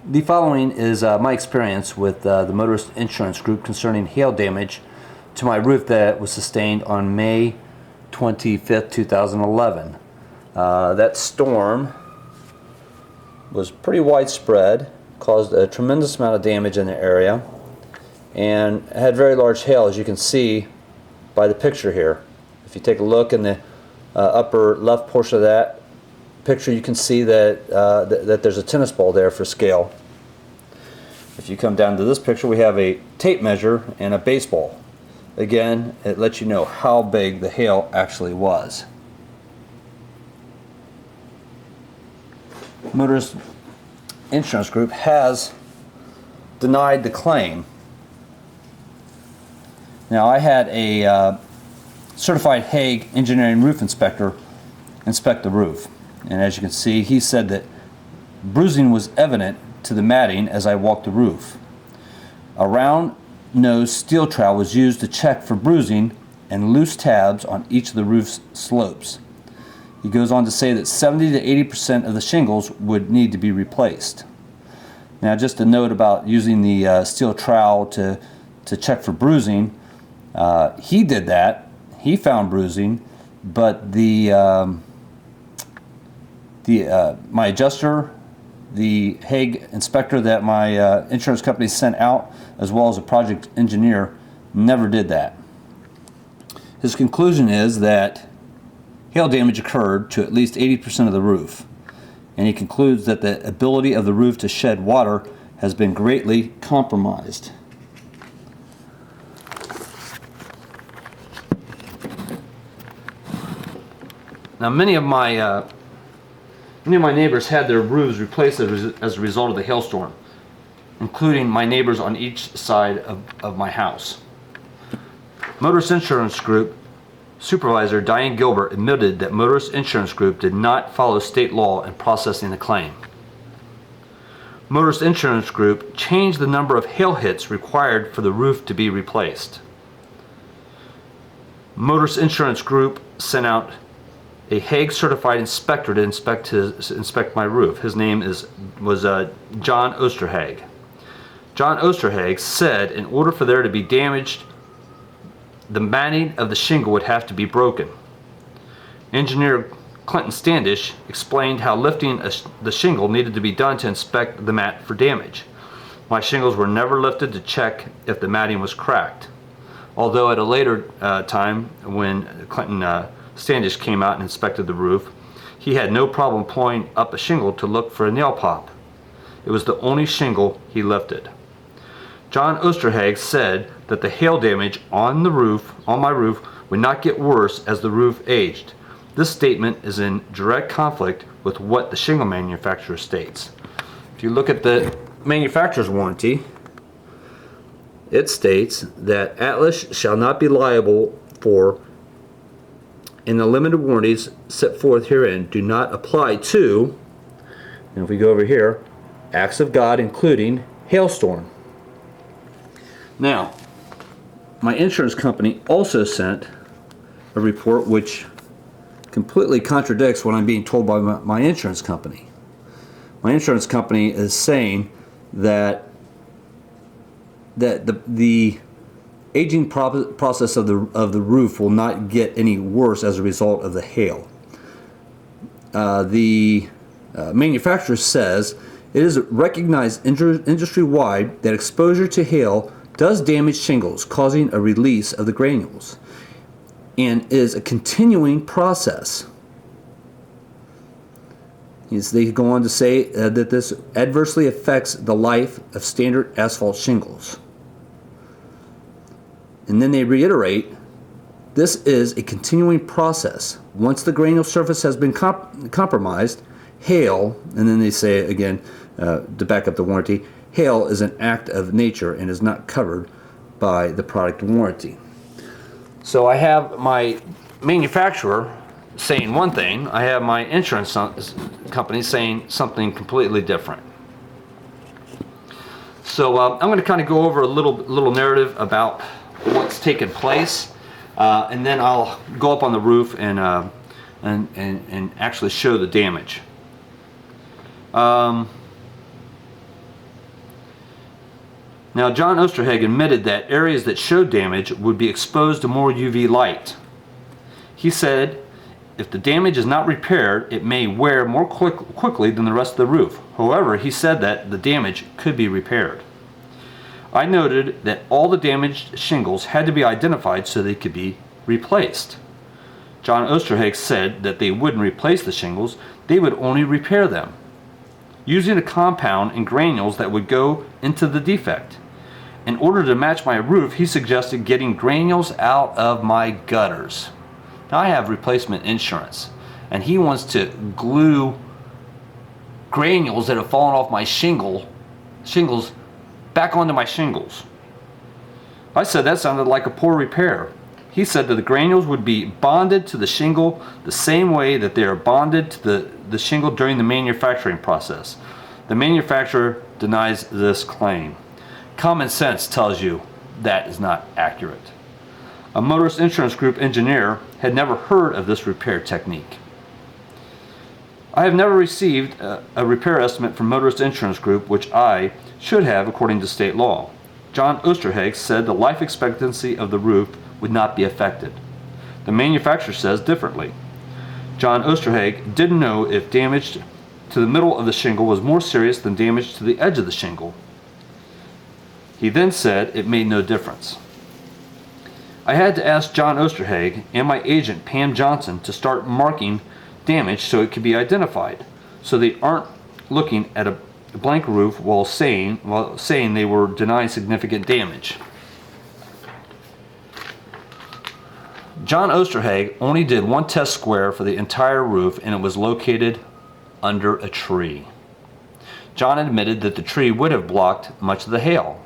The following is my experience with the Motorist Insurance Group concerning hail damage to my roof that was sustained on May 25th, 2011. That storm was pretty widespread, caused a tremendous amount of damage in the area, and had very large hail, as you can see by the picture here. If you take a look in the upper left portion of that picture, you can see that that there's a tennis ball there for scale. If you come down to this picture, we have a tape measure and a baseball. Again, it lets you know how big the hail actually was. Motorist Insurance Group has denied the claim. Now, I had a certified Hague engineering roof inspector inspect the roof, and as you can see, he said that bruising was evident to the matting as I walked the roof. A round nose steel trowel was used to check for bruising and loose tabs on each of the roof's slopes. He goes on to say that 70 to 80% of the shingles would need to be replaced. Now, just a note about using the steel trowel to check for bruising. He did that. He found bruising, but my adjuster, the Hague inspector that my insurance company sent out, as well as a project engineer, never did that. His conclusion is that hail damage occurred to at least 80% of the roof, and he concludes that the ability of the roof to shed water has been greatly compromised. Now, many of my neighbors had their roofs replaced as a result of the hailstorm, including my neighbors on each side of my house. Motorist Insurance Group Supervisor Diane Gilbert admitted that Motorist Insurance Group did not follow state law in processing the claim. Motorist Insurance Group changed the number of hail hits required for the roof to be replaced. Motorist Insurance Group sent out a Hague certified inspector to inspect my roof. His name was John Osterhage. John Osterhage said in order for there to be damaged, the matting of the shingle would have to be broken. Engineer Clinton Standish explained how lifting the shingle needed to be done to inspect the mat for damage. My shingles were never lifted to check if the matting was cracked, although at a later time when Clinton Standish came out and inspected the roof, he had no problem pulling up a shingle to look for a nail pop. It was the only shingle he lifted. John Osterhage said that the hail damage on my roof, would not get worse as the roof aged. This statement is in direct conflict with what the shingle manufacturer states. If you look at the manufacturer's warranty, it states that Atlas shall not be liable for, and the limited warranties set forth herein do not apply to, and if we go over here, acts of God including hailstorm. Now, my insurance company also sent a report which completely contradicts what I'm being told by my insurance company. My insurance company is saying that the aging process of the roof will not get any worse as a result of the hail. The manufacturer says it is recognized industry-wide that exposure to hail does damage shingles, causing a release of the granules, and is a continuing process. They go on to say that this adversely affects the life of standard asphalt shingles. And then they reiterate, this is a continuing process. Once the granule surface has been compromised, hail, and then they say again, to back up the warranty, hail is an act of nature and is not covered by the product warranty. So I have my manufacturer saying one thing, I have my insurance company saying something completely different. So I'm going to kind of go over a little narrative about what's taken place, and then I'll go up on the roof and actually show the damage. Now, John Osterhage admitted that areas that showed damage would be exposed to more UV light. He said, if the damage is not repaired, it may wear more quickly than the rest of the roof. However, he said that the damage could be repaired. I noted that all the damaged shingles had to be identified so they could be replaced. John Osterhage said that they wouldn't replace the shingles, they would only repair them, using a compound and granules that would go into the defect. In order to match my roof, he suggested getting granules out of my gutters. Now, I have replacement insurance, and he wants to glue granules that have fallen off my shingles back onto my shingles. I said that sounded like a poor repair. He said that the granules would be bonded to the shingle the same way that they are bonded to the shingle during the manufacturing process. The manufacturer denies this claim. Common sense tells you that is not accurate. A Motorist Insurance Group engineer had never heard of this repair technique. I have never received a repair estimate from Motorist Insurance Group, which I should have according to state law. John Osterhage said the life expectancy of the roof would not be affected. The manufacturer says differently. John Osterhage didn't know if damage to the middle of the shingle was more serious than damage to the edge of the shingle. He then said it made no difference. I had to ask John Osterhage and my agent Pam Johnson to start marking damage so it could be identified, so they aren't looking at a blank roof while saying they were denying significant damage. John Osterhage only did one test square for the entire roof, and it was located under a tree. John admitted that the tree would have blocked much of the hail.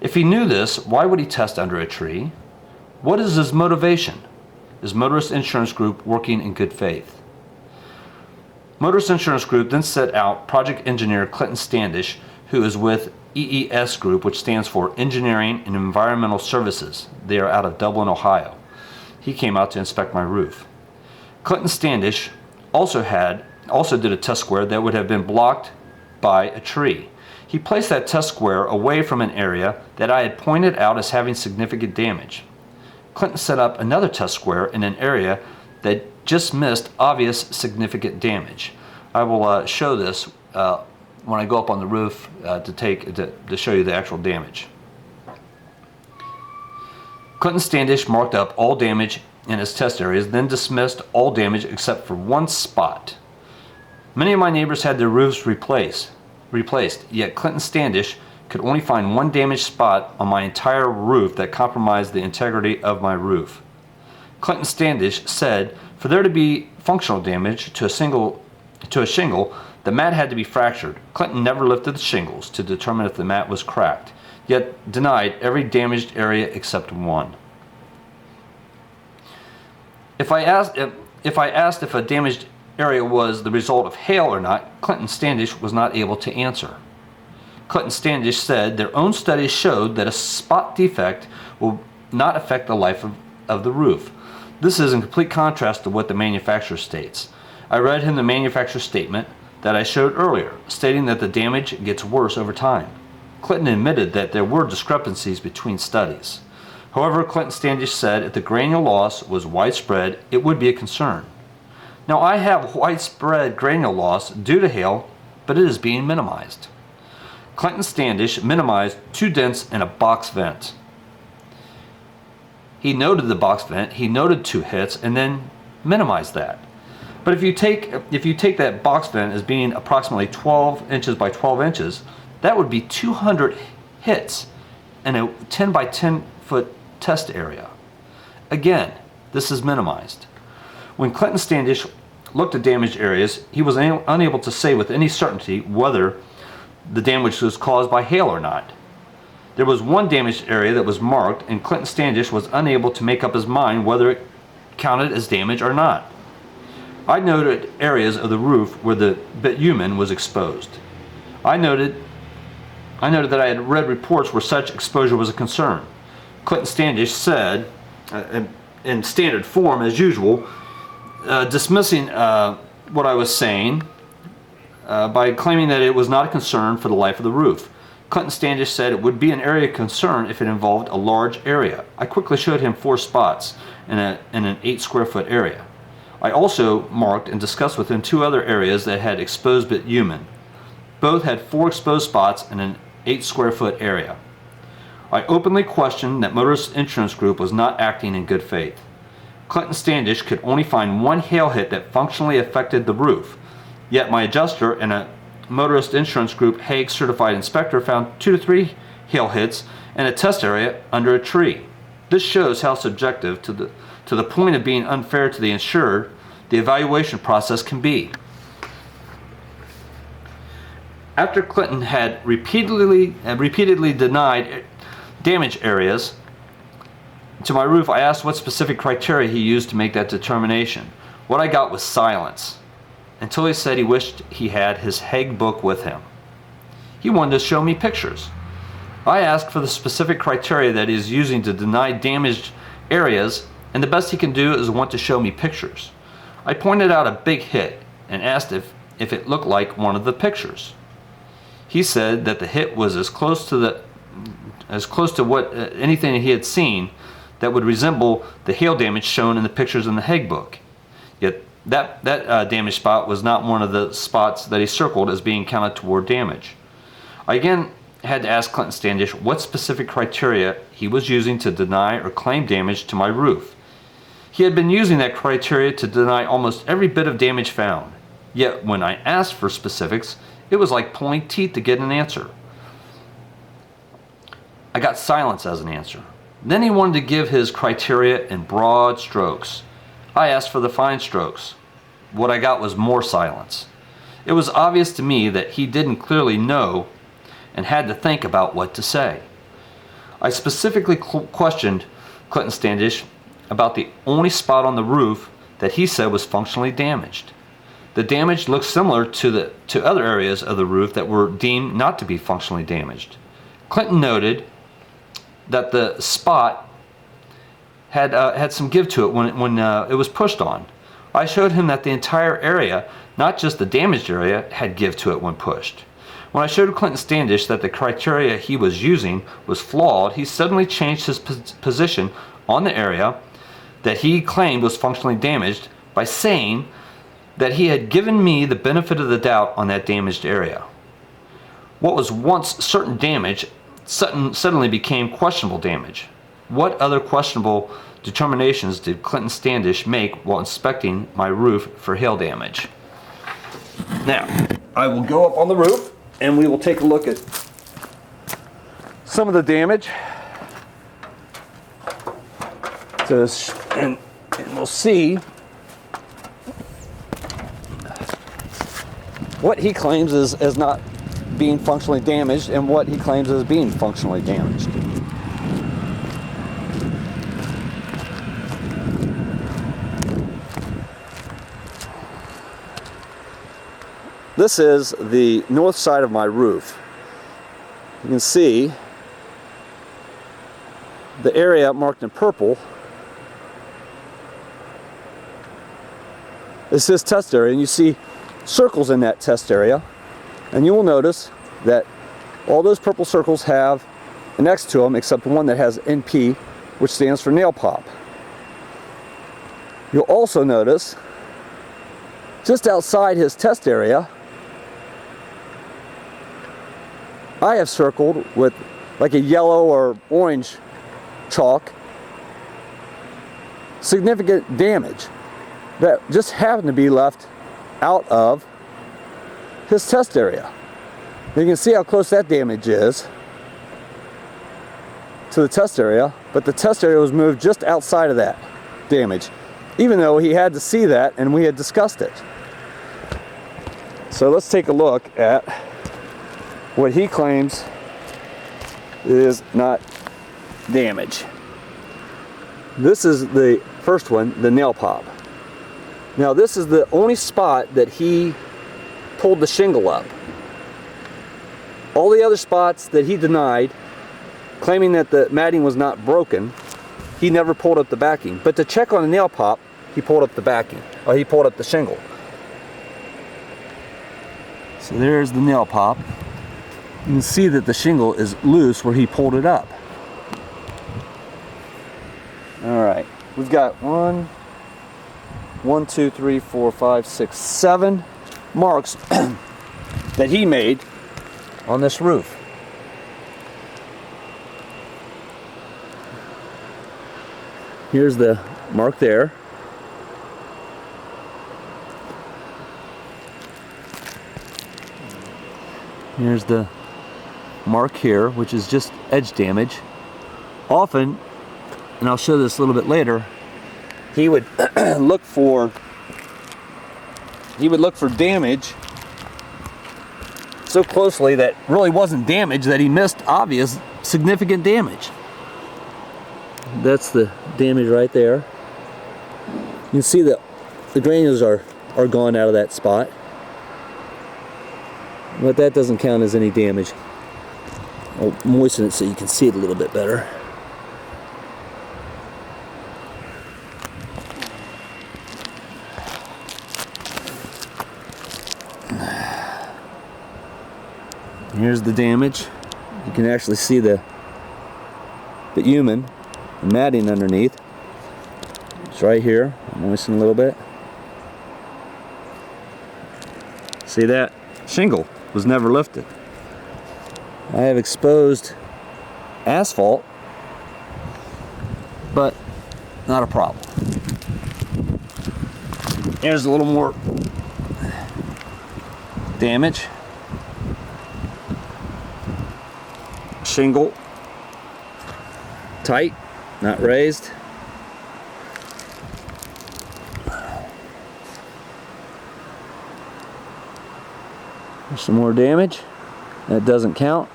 If he knew this, why would he test under a tree? What is his motivation? Is Motorist Insurance Group working in good faith? Motorist Insurance Group then set out project engineer Clinton Standish, who is with EES Group, which stands for Engineering and Environmental Services. They are out of Dublin, Ohio. He came out to inspect my roof. Clinton Standish also did a test square that would have been blocked by a tree. He placed that test square away from an area that I had pointed out as having significant damage. Clinton set up another test square in an area that just missed obvious significant damage. I will show this when I go up on the roof to show you the actual damage. Clinton Standish marked up all damage in his test areas, then dismissed all damage except for one spot. Many of my neighbors had their roofs replaced, yet Clinton Standish could only find one damaged spot on my entire roof that compromised the integrity of my roof. Clinton Standish said for there to be functional damage to a shingle, the mat had to be fractured. Clinton never lifted the shingles to determine if the mat was cracked, yet denied every damaged area except one. If I asked if a damaged area was the result of hail or not, Clinton Standish was not able to answer. Clinton Standish said their own studies showed that a spot defect will not affect the life of the roof. This is in complete contrast to what the manufacturer states. I read him the manufacturer's statement that I showed earlier, stating that the damage gets worse over time. Clinton admitted that there were discrepancies between studies. However, Clinton Standish said if the granule loss was widespread, it would be a concern. Now, I have widespread granule loss due to hail, but it is being minimized. Clinton Standish minimized 2 dents and a box vent. He noted the box vent, he noted 2 hits, and then minimized that. But if you take that box vent as being approximately 12 inches by 12 inches, that would be 200 hits in a 10 by 10 foot test area. Again, this is minimized. When Clinton Standish looked at damaged areas, he was unable to say with any certainty whether the damage was caused by hail or not. There was one damaged area that was marked, and Clinton Standish was unable to make up his mind whether it counted as damage or not. I noted areas of the roof where the bitumen was exposed. I noted that I had read reports where such exposure was a concern. Clinton Standish said, in standard form as usual, dismissing what I was saying by claiming that it was not a concern for the life of the roof. Clinton Standish said it would be an area of concern if it involved a large area. I quickly showed him 4 spots in an 8 square foot area. I also marked and discussed with him 2 other areas that had exposed bitumen. Both had 4 exposed spots in an 8 square foot area. I openly questioned that Motorist Insurance Group was not acting in good faith. Clinton Standish could only find 1 hail hit that functionally affected the roof, yet my adjuster and a Motorist Insurance Group Hague certified inspector found 2 to 3 hail hits in a test area under a tree. This shows how subjective, to the point of being unfair to the insured, the evaluation process can be. After Clinton had repeatedly denied damage areas to my roof, I asked what specific criteria he used to make that determination. What I got was silence, until he said he wished he had his Hague book with him. He wanted to show me pictures. I asked for the specific criteria that he is using to deny damaged areas, and the best he can do is want to show me pictures. I pointed out a big hit and asked if it looked like one of the pictures. He said that the hit was as close to what anything he had seen that would resemble the hail damage shown in the pictures in the Hague book. Yet that damaged spot was not one of the spots that he circled as being counted toward damage. I again had to ask Clinton Standish what specific criteria he was using to deny or claim damage to my roof. He had been using that criteria to deny almost every bit of damage found. Yet when I asked for specifics, it was like pulling teeth to get an answer. I got silence as an answer. Then he wanted to give his criteria in broad strokes. I asked for the fine strokes. What I got was more silence. It was obvious to me that he didn't clearly know and had to think about what to say. I specifically questioned Clinton Standish about the only spot on the roof that he said was functionally damaged. The damage looked similar to other areas of the roof that were deemed not to be functionally damaged. Clinton noted that the spot had some give to it when it was pushed on. I showed him that the entire area, not just the damaged area, had give to it when pushed. When I showed Clinton Standish that the criteria he was using was flawed, he suddenly changed his position on the area that he claimed was functionally damaged by saying that he had given me the benefit of the doubt on that damaged area. What was once certain damage suddenly became questionable damage. What other questionable determinations did Clinton Standish make while inspecting my roof for hail damage? Now, I will go up on the roof and we will take a look at some of the damage. And we'll see what he claims as not being functionally damaged and what he claims as being functionally damaged. This is the north side of my roof. You can see the area marked in purple is his test area, and you see circles in that test area, and you will notice that all those purple circles have an X to them except one that has NP, which stands for nail pop. You'll also notice just outside his test area I have circled with like a yellow or orange chalk significant damage that just happened to be left out of his test area. You can see how close that damage is to the test area, but the test area was moved just outside of that damage, even though he had to see that and we had discussed it. So let's take a look at what he claims is not damage. This is the first one, the nail pop. Now this is the only spot that he pulled the shingle up. All the other spots that he denied, claiming that the matting was not broken, he never pulled up the backing. But to check on the nail pop, he pulled up the backing, or he pulled up the shingle. So there's the nail pop. You can see that the shingle is loose where he pulled it up. All right, we've got 1, 2, 3, 4, 5, 6, 7 marks that he made on this roof. Here's the mark there. Here's the mark here, which is just edge damage. Often, and I'll show this a little bit later, he would look for damage so closely that really wasn't damage that he missed obvious significant damage. That's the damage right there. You can see that the granules are gone out of that spot. But that doesn't count as any damage. I'll moisten it so you can see it a little bit better. Here's the damage. You can actually see the human, the matting underneath. It's right here. I'll moisten a little bit. See that? Shingle was never lifted. I have exposed asphalt, but not a problem. Here's a little more damage. Shingle tight, not raised. There's some more damage. That doesn't count.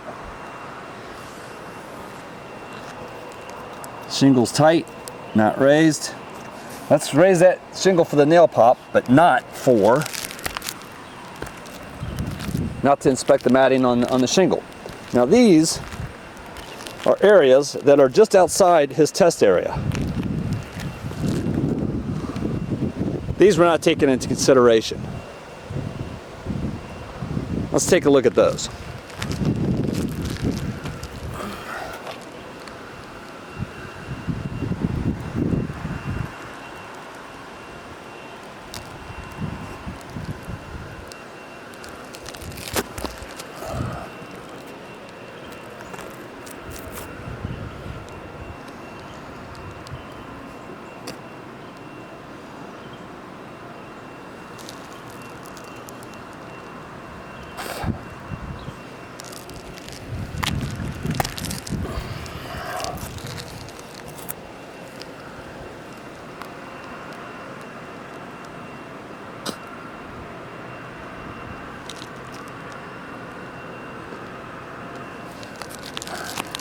Shingle's tight, not raised. Let's raise that shingle for the nail pop, but not to inspect the matting on the shingle. Now these are areas that are just outside his test area. These were not taken into consideration. Let's take a look at those.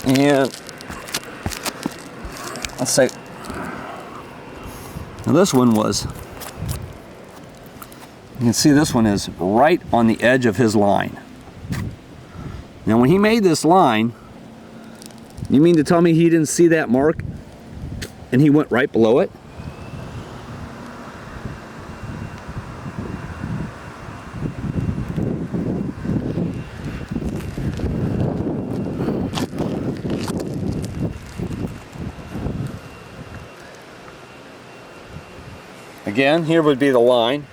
And let's say, now this one was, you can see this one is right on the edge of his line. Now when he made this line, you mean to tell me he didn't see that mark and he went right below it? Again, here would be the line.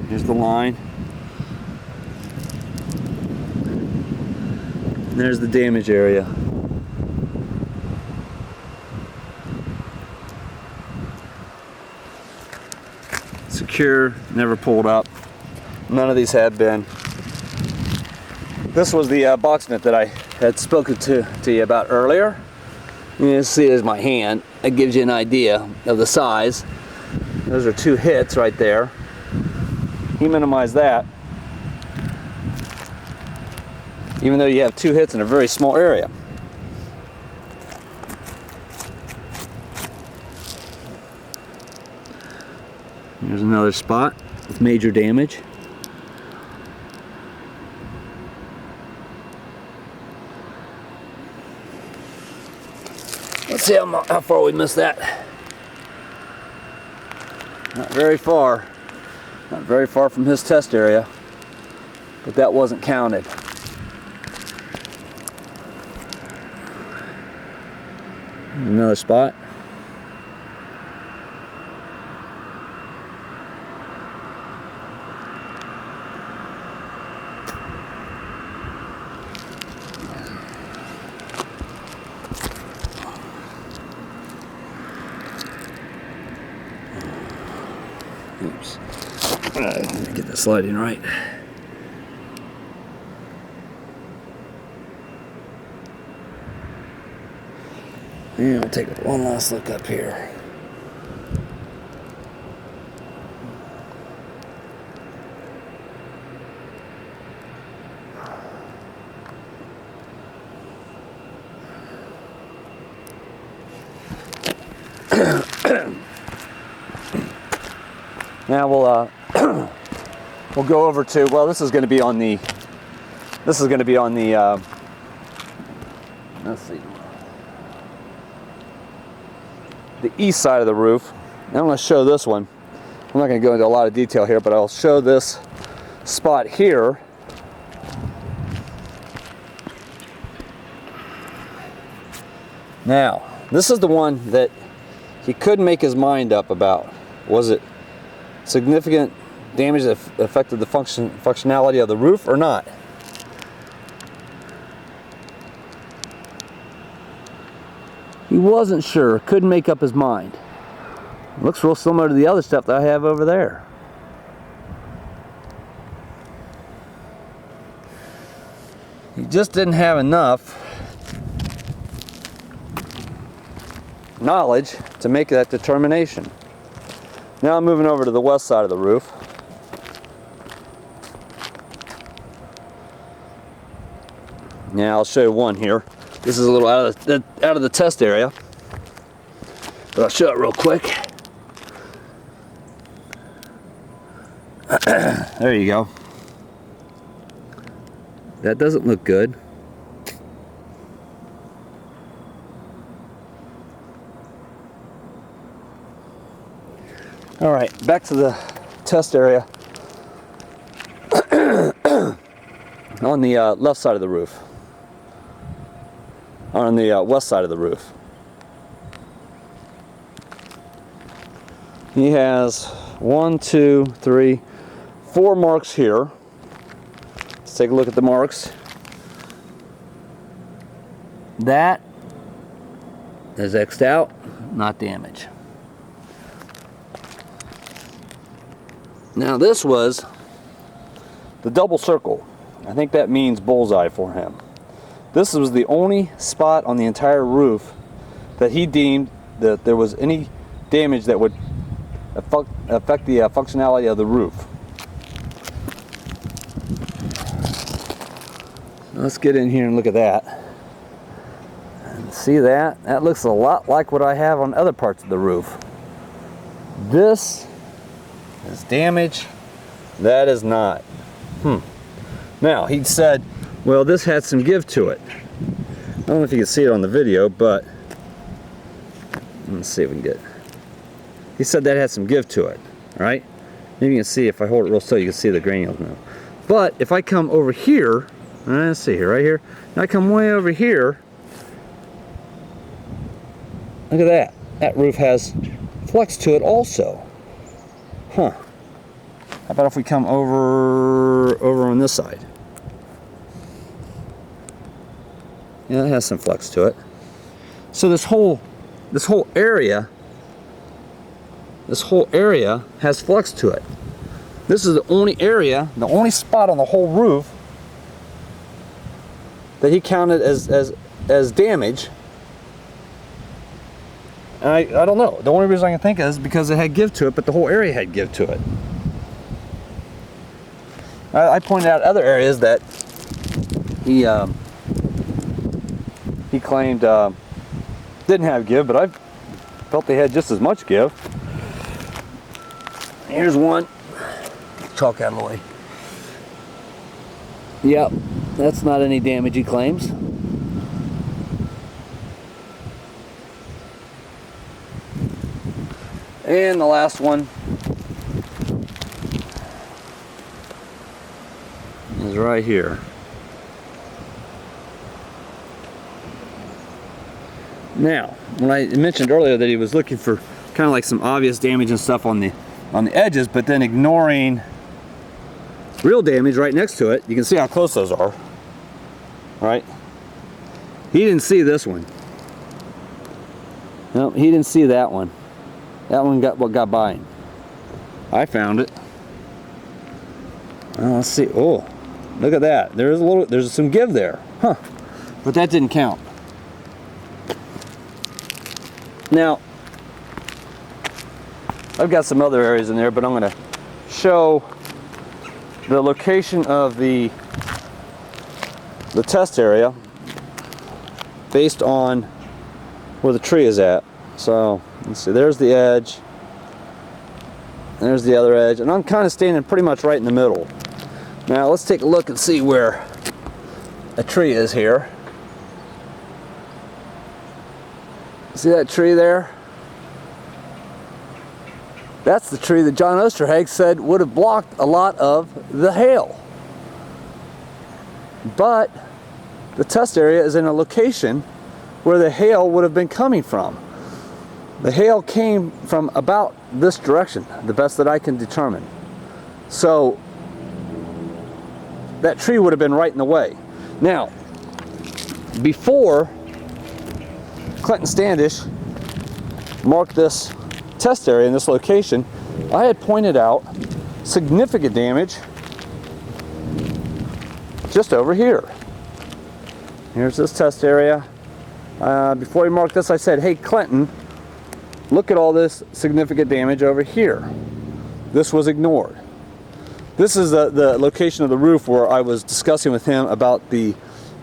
Here's the line. And there's the damage area. Secure, never pulled up. None of these had been. This was the box mitt that I had spoken to you about earlier. You can see there's my hand. That gives you an idea of the size. Those are 2 hits right there. He minimized that, even though you have 2 hits in a very small area. Here's another spot with major damage. Let's see how far we missed that. Not very far. Not very far from his test area. but that wasn't counted. Another spot. Oops. Get the sliding right. And I'll take one last look up here. Now we'll we'll go over to, well, this is going to be on the let's see, the east side of the roof. And I'm going to show this one. I'm not going to go into a lot of detail here, but I'll show this spot here. Now, this is the one that he couldn't make his mind up about. Was it significant damage that affected the functionality of the roof or not? He wasn't sure, couldn't make up his mind. Looks real similar to the other stuff that I have over there. He just didn't have enough knowledge to make that determination. Now I'm moving over to the west side of the roof. Now I'll show you one here. This is a little out of the test area, but I'll show it real quick. There you go. That doesn't look good. All right, back to the test area on the left side of the roof, on the west side of the roof. He has 1, 2, 3, 4 marks here. Let's take a look at the marks. That is X'd out, not damage. Now this was the double circle. I think that means bullseye for him. This was the only spot on the entire roof that he deemed that there was any damage that would affect the functionality of the roof. Let's get in here and look at that. And see that? That looks a lot like what I have on other parts of the roof. This is damage. That is not. Now, he said, well, this had some give to it. I don't know if you can see it on the video, but let's see if we can get it. He said that had some give to it, all right? Maybe you can see, if I hold it real still, you can see the granules now. But if I come over here, let's see here, right here, and I come way over here, look at that. That roof has flex to it also. Huh. How about if we come over on this side? Yeah, it has some flex to it. So this whole area has flex to it. This is the only area, the only spot on the whole roof that he counted as damage. And I don't know. The only reason I can think of is because it had give to it, but the whole area had give to it. I pointed out other areas that he claimed didn't have give, but I felt they had just as much give. Here's one. Chalk out of the way. Yep, that's not any damage, he claims. And the last one is is right here. Now, when I mentioned earlier that he was looking for kind of like some obvious damage and stuff on the edges, but then ignoring real damage right next to it, you can see how close those are, right? He didn't see this one. No, he didn't see that one. That one got by him. I found it. Well, let's see. Oh, look at that. There's some give there, huh? But that didn't count. Now, I've got some other areas in there, but I'm going to show the location of the test area based on where the tree is at. So let's see, there's the edge, there's the other edge, and I'm kind of standing pretty much right in the middle. Now let's take a look and see where a tree is here. See that tree there? That's the tree that John Osterhage said would have blocked a lot of the hail. But the test area is in a location where the hail would have been coming from. The hail came from about this direction, the best that I can determine. So that tree would have been right in the way. Now, before Clinton Standish marked this test area in this location, I had pointed out significant damage just over here. Here's this test area. Before he marked this, I said, hey Clinton, look at all this significant damage over here. This was ignored. This is the location of the roof where I was discussing with him about the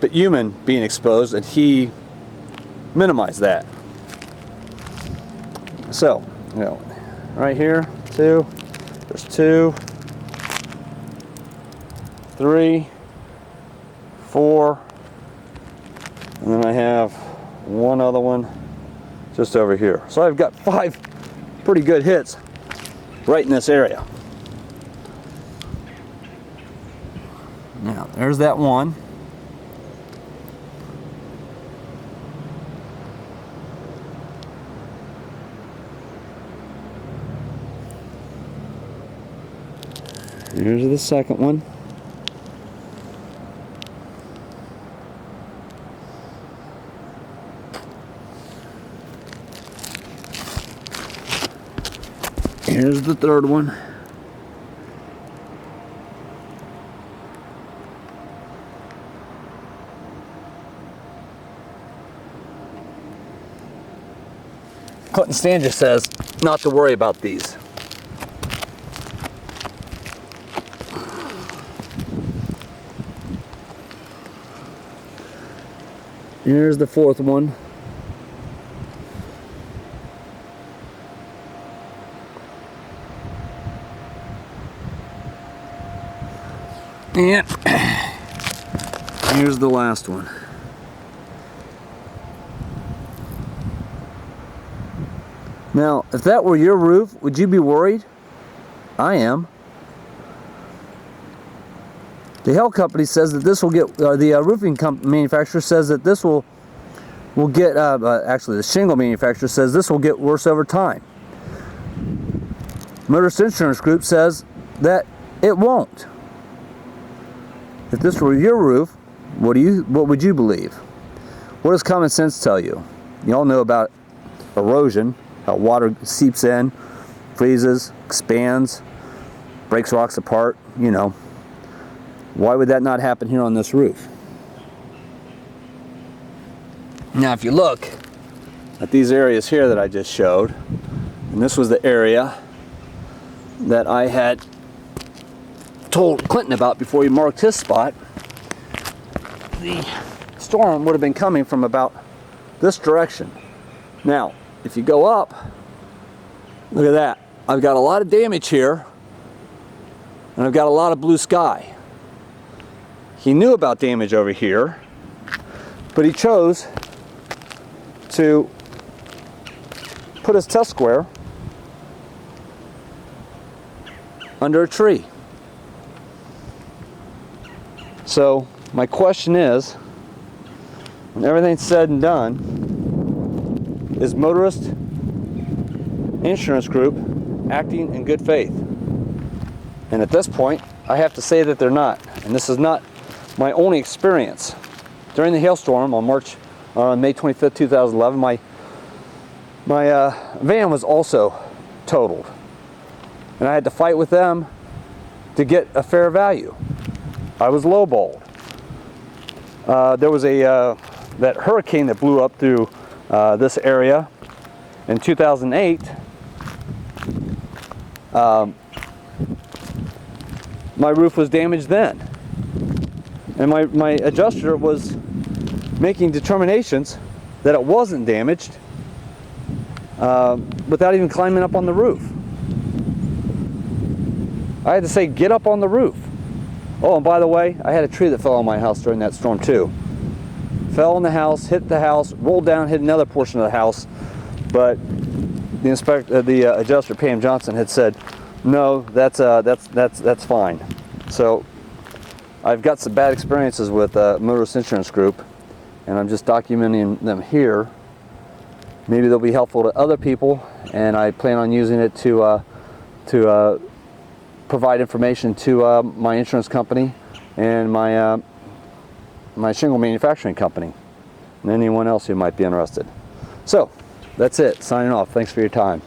bitumen being exposed, and he minimized that. So, you know, right here, there's 2, 3, 4, and then I have one other one just over here. So I've got 5 pretty good hits right in this area. Now, there's that one. Here's the second one. Here's the third one. Clinton Standish says not to worry about these. Here's the fourth one. And here's the last one. Now, if that were your roof, would you be worried? I am. The hail company says that this will get, the roofing manufacturer says that this will get, actually the shingle manufacturer says this will get worse over time. Motorist Insurance Group says that it won't. If this were your roof, what would you believe? What does common sense tell you? You all know about erosion, how water seeps in, freezes, expands, breaks rocks apart, you know. Why would that not happen here on this roof? Now, if you look at these areas here that I just showed, and this was the area that I had told Clinton about before he marked his spot, the storm would have been coming from about this direction. Now, if you go up, look at that. I've got a lot of damage here, and I've got a lot of blue sky. He knew about damage over here, but he chose to put his test square under a tree. So my question is, when everything's said and done, is Motorist Insurance Group acting in good faith? And at this point, I have to say that they're not. And this is not my only experience. During the hailstorm on May 25th, 2011, my van was also totaled. And I had to fight with them to get a fair value. I was lowballed. There was that hurricane that blew up through this area in 2008. My roof was damaged then, and my adjuster was making determinations that it wasn't damaged without even climbing up on the roof. I had to say, get up on the roof. Oh, and by the way, I had a tree that fell on my house during that storm too. Fell on the house, hit the house, rolled down, hit another portion of the house. But the adjuster, Pam Johnson, had said, no, that's fine. So I've got some bad experiences with Motorist Insurance Group, and I'm just documenting them here. Maybe they'll be helpful to other people, and I plan on using it to provide information to my insurance company and my shingle manufacturing company, and anyone else who might be interested. So that's it. Signing off. Thanks for your time.